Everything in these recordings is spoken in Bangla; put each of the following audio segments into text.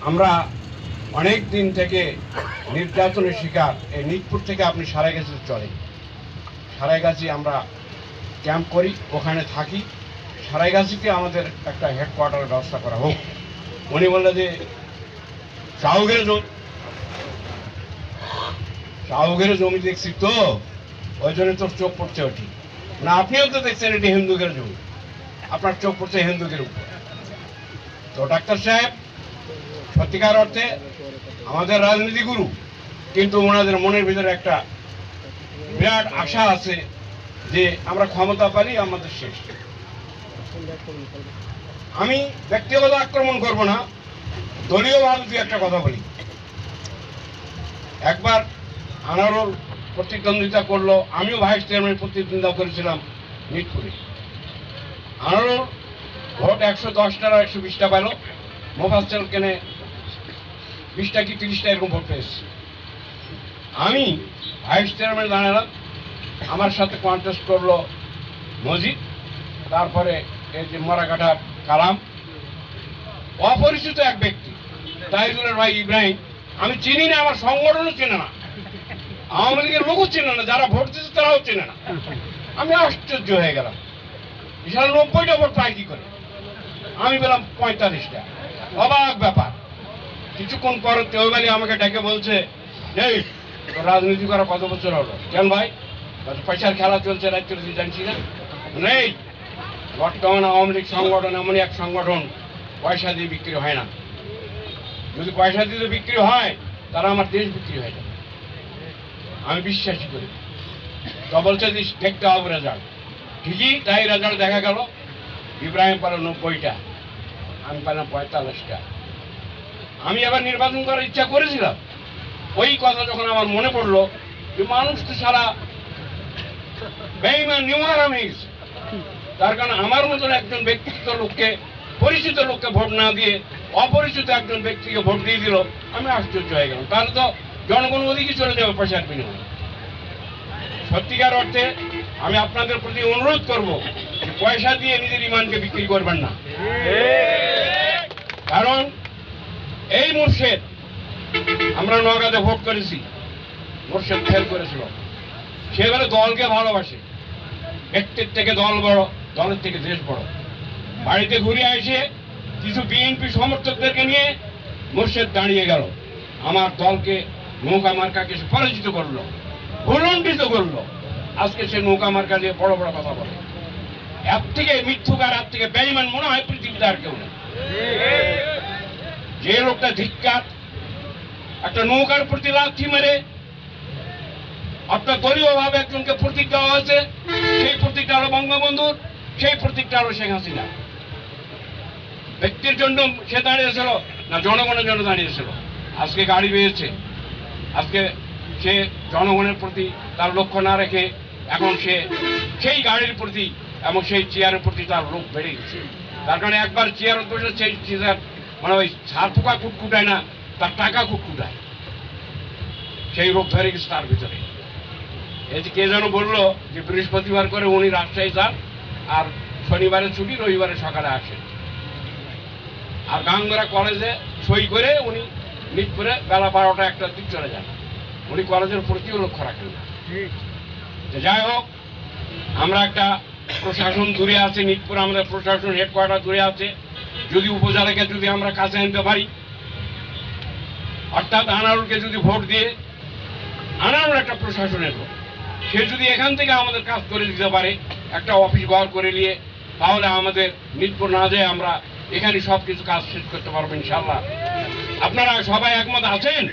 আমরা অনেক দিন থেকে নির্যাতনের শিকার। এই নিকপুর থেকে আপনি সারাইগাছি চলে, সারাইগাছি আমরা ক্যাম্প করি, ওখানে থাকি। সারাইগাছিতে আমাদের একটা হেডকোয়ার্টারের ব্যবস্থা করা হোক। উনি বললেন যে শাহগের জমি দেখছি তো, ওই জন্য তোর চোখ পড়ছে ওটি না। আপনিও তো দেখছেন এটি হিন্দুদের জমি, আপনার চোখ পড়ছে হিন্দুদের উপর। তো ডাক্তার সাহেব সত্যিকার অর্থে আমাদের রাজনীতি গুরু, কিন্তু ওনাদের মনের ভিতরে একটা বিরাট আশা আছে যে আমরা ক্ষমতা পালি আমাদের শেষ। আমি ব্যক্তিগত আক্রমণ করব না, দলীয় ভাবে দুই একটা কথা বলি। একবার আনারুল প্রতিদ্বন্দ্বিতা করলো, আমিও ভাইস চেয়ারম্যান প্রতিদ্বন্দ্বিতা করেছিলাম মিরপুরে। আনারুল ভোট 110টা 120টা পেল, মোফাজ্জল কেনে 20টা কি 30টা এরকম ভোট পেয়েছি। আমি ভাইস চেয়ারম্যান দাঁড়ালাম, আমার সাথে কন্টেস্ট করলো মজিদ, তারপরে এই যে মরাকাটার কালাম, অপরিচিত এক ব্যক্তি তাইজুলের ভাই ইব্রাহিম। আমি চিনি না, আমার সংগঠনও চেনে না, আওয়ামী লীগের লোকও চেনে না, যারা ভোট দিচ্ছে তারাও চেনে না। আমি আশ্চর্য হয়ে গেলাম, বিশাল 90টা ভোট পাই কি করে? আমি পেলাম 45টা। অবাক ব্যাপার। কিছুক্ষণ পর তেওবালি আমাকে ডেকে বলছে, এই তোর রাজনীতি করা কত বছর হলো? কেন ভাই? পয়সার খেলা চলছে, রাজ চলছে, জানছি না? নেই, বর্তমানে আওয়ামী লীগ সংগঠন এমনই এক সংগঠন, পয়সা দিয়ে বিক্রি হয় না। যদি পয়সা দিয়ে বিক্রি হয়, তারা আমার দেশ বিক্রি হয়ে যাবে, আমি বিশ্বাসই করি। তো বলছে যে দেখতে হবে রেজাল্ট। ঠিকই তাই, রেজাল্ট দেখা গেল। ইব্রাহিম পেল 90টা, আমি পেলাম 45টা। আমি এবার নির্বাচন করার ইচ্ছা করেছিলাম। ওই কথা যখন আমার মনে পড়লো যে মানুষ তো সারা বেঈমান নিওয়ারাম হয়ে গেছে, তার কারণে আমার মতন একজন ব্যক্তিগত লোককে, পরিচিত লোককে ভোট না দিয়ে অপরিচিত একজন ব্যক্তিকে ভোট দিয়ে দিল, আমি আশ্চর্য হয়ে গেলাম। তাহলে তো জনগণ ওদিকে চলে যাবে পয়সার বিনিময়ে। সত্যিকার অর্থে আমি আপনাদের প্রতি অনুরোধ করব যে পয়সা দিয়ে নিজের ইমানকে বিক্রি করবেন না। কারণ এই মুর্শেদ, আমরা নওগাঁতে ভোট করেছি, মুর্শেদ ফেল করেছিল। সে বলে দলকে ভালোবাসে, ব্যক্তির থেকে দল বড়, দলের থেকে দেশ বড়। বাড়িতে ঘুরে এসে কিছু বিএনপি সমর্থকদেরকে নিয়ে মুর্শেদ দাঁড়িয়ে গেল, আমার দলকে নৌকা মার্কাকে পরাজিত করলো, ভুলণ্ঠিত করলো। আজকে সে নৌকা মার্কা দিয়ে বড় বড় কথা বলে। এর থেকে মিথ্যুকার, এর থেকে বেঈমান মনে হয় পৃথিবীতে আর কেউ নেই। যে লোকটা ধিক্কার, একটা নৌকার প্রতি লাথি মেরে অর্থাৎ দলীয় ভাবে একজনকে প্রতীক দেওয়া হয়েছে, সেই প্রতীকটা হলো বঙ্গবন্ধুর, সেই প্রতীকটা হলো শেখ হাসিনা। ব্যক্তির জন্য সে দাঁড়িয়েছিল না জনগণের জন্য দাঁড়িয়েছিল? আজকে গাড়ি পেয়েছে, আজকে সে জনগণের প্রতি তার লক্ষ্য না রেখে এখন সে সেই গাড়ির প্রতি এবং সেই চেয়ারের প্রতি তার লোক বেড়ে গেছে। তার কারণে একবার চেয়ার বসে সেই চেয়ার মানে ওই ছাড় পোকা কুটকুটায় না, তার টাকা কুটকুটায়, সেই রোগ ধরে গেছে তার ভিতরে। এই যে কে যেন বললো যে বৃহস্পতিবার করে উনি রাজশাহী যান, আর শনিবারে ছুটি, রবিবারে সকালে আসেন। আর গাঙ্গরা কলেজে সই করে উনি মিরপুরে বেলা 12টা 1টার দিক চলে যান। উনি কলেজের প্রতিও লক্ষ্য রাখেন না। যাই হোক, আমরা একটা প্রশাসন দূরে আছে, মিরপুর আমাদের প্রশাসন হেডকোয়ার্টার দূরে আছে। যদি উপজেলাকে যদি আমরা কাছে আনতে পারি, অর্থাৎ আনারুলকে যদি ভোট দিয়ে, আনারুল একটা প্রশাসনের লোক, সে যদি এখান থেকে আমাদের কাজ করে দিতে পারে, একটা অফিস ঘর করে নিয়ে, তাহলে আমাদের মিরপুর না যেয়ে আমরা এখানে সবকিছু কাজ শেষ করতে পারবো ইনশাল্লাহ। আপনারা সবাই একমত আছেন?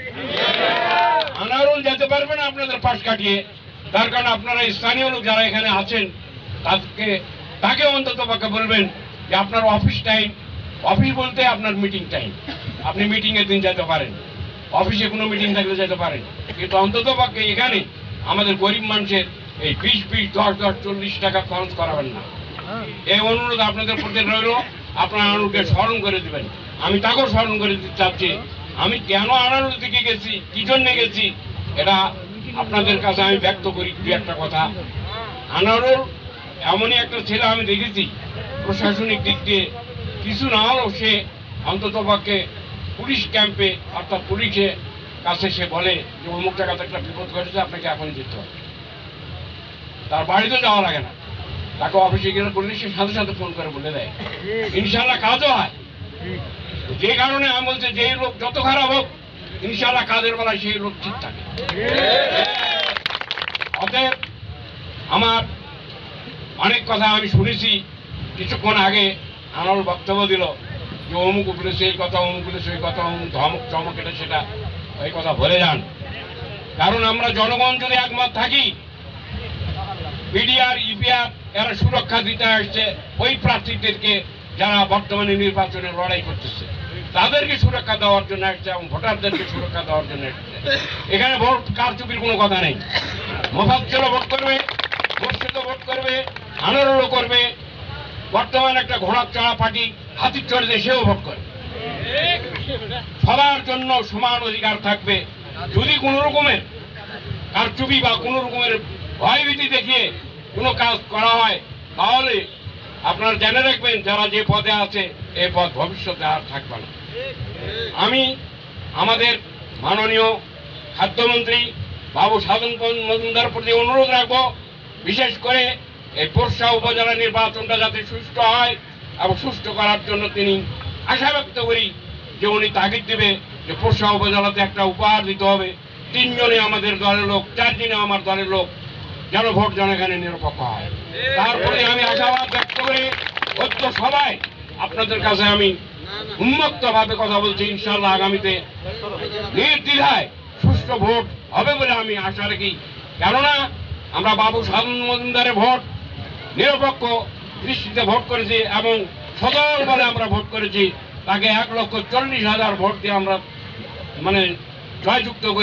আনারুল যেতে পারবে না আপনাদের পাশ কাটিয়ে, তার কারণে আপনারা স্থানীয় লোক যারা এখানে আছেন তাকে অন্তত পক্ষে বলবেন যে আপনার অফিস টাইম, অফিস বলতে আপনার মিটিং টাইম, আপনি মিটিংয়ের দিন যেতে পারেন, অফিসে কোনো মিটিং থাকলে যেতে পারেন, কিন্তু অন্তত পক্ষে এখানে আমাদের গরিব মানুষের এই 20-20, 10-10, 40 টাকা খরচ করাবেন না। এই অনুরোধ আপনাদের প্রতি রইল। আপনার আনারুলকে স্মরণ করে দিবেন। আমি তাকেও স্মরণ করে দিতে চাচ্ছি, আমি কেন আনারুল দিকে গেছি, কি জন্যে গেছি, এটা আপনাদের কাছে আমি ব্যক্ত করি দু একটা কথা। আনারুল এমনই একটা ছেলে আমি দেখেছি, প্রশাসনিক দিক দিয়ে কিছু না হলেও সে অন্তত পক্ষে পুলিশ ক্যাম্পে অর্থাৎ পুলিশের কাছে সে বলে যে অমুক জায়গাতে একটা বিপদ ঘটেছে, আপনাকে এখনই যেতে হবে। তার বাড়িতে যাওয়া লাগে না, তাকে অফিসে গেলে বললে সে সাথে সাথে ফোন করে বলে দেয়, ইনশাল্লাহ কাজও হয়। যে কারণে আমি বলছি যে লোক যত খারাপ হোক ইনশাল্লাহ কাজের বেলায় সেই লোক ঠিক থাকে। অতএব আমার অনেক কথা আমি শুনেছি, কিছুক্ষণ আগে আনাল বক্তব্য দিল যে অমুক উপরে সেই কথা, অমুক উপরে সেই কথা, অমুক ধমক চমক এটা সেটা, এই কথা ভুলে যান। কারণ আমরা জনগণ যদি একমত থাকি, বিডিআর ইপিআর এরা সুরক্ষা দিতে আসছে ওই প্রার্থীদেরকে যারা বর্তমানে নির্বাচনে লড়াই করতেছে, তাদেরকে সুরক্ষা দেওয়ার জন্য আসছে এবং ভোটারদেরকে সুরক্ষা দেওয়ার জন্য আসছে। এখানে ভোট কারচুপির কোনো কথা নেই। মোফাজ্জলও ভোট করবে, মুর্শিদও ভোট করবে, আনারুলও করবে, বর্তমানে একটা ঘোড়ার চড়া পার্টি হাতির চড়ে দিয়ে সেও ভোট করে। সবার জন্য সমান অধিকার থাকবে। যদি কোনো রকমের কারচুপি বা কোনো রকমের ভয়ভীতি দেখিয়ে কোনো কাজ করা হয়, তাহলে আপনারা জেনে রাখবেন যারা যে পদে আছে এই পদ ভবিষ্যতে আর থাকবে না। আমি আমাদের মাননীয় খাদ্যমন্ত্রী বাবু সাধন মজুমদার প্রতি অনুরোধ রাখবো, বিশেষ করে এই পোরশা উপজেলা নির্বাচনটা যাতে সুষ্ঠু হয় এবং সুষ্ঠু করার জন্য তিনি আশা ব্যক্ত করি যে উনি তাগিদ দেবে যে পোরশা উপজেলাতে একটা উপহার দিতে হবে। 3 জনে আমাদের দলের লোক, 4 জনে আমার দলের লোক, যেন ভোট যেন এখানে নিরপেক্ষ হয়। তারপরে আমি আশাবাদ ব্যক্ত করি ঐক্য সবাই আপনাদের কাছে আমি উন্মুক্ত ভাবে কথা বলছি, ইনশাআল্লাহ আগামীতে নির্দ্বিধায় সুষ্ঠু ভোট হবে বলে আমি আশা রাখি। কেননা আমরা বাবু সাধন মজুমদারের ভোট নিরপেক্ষ দৃষ্টিতে ভোট করেছি এবং সদল বলে আমরা ভোট করেছি। তাকে 1,40,000 ভোট দিয়ে আমরা জয়যুক্ত করে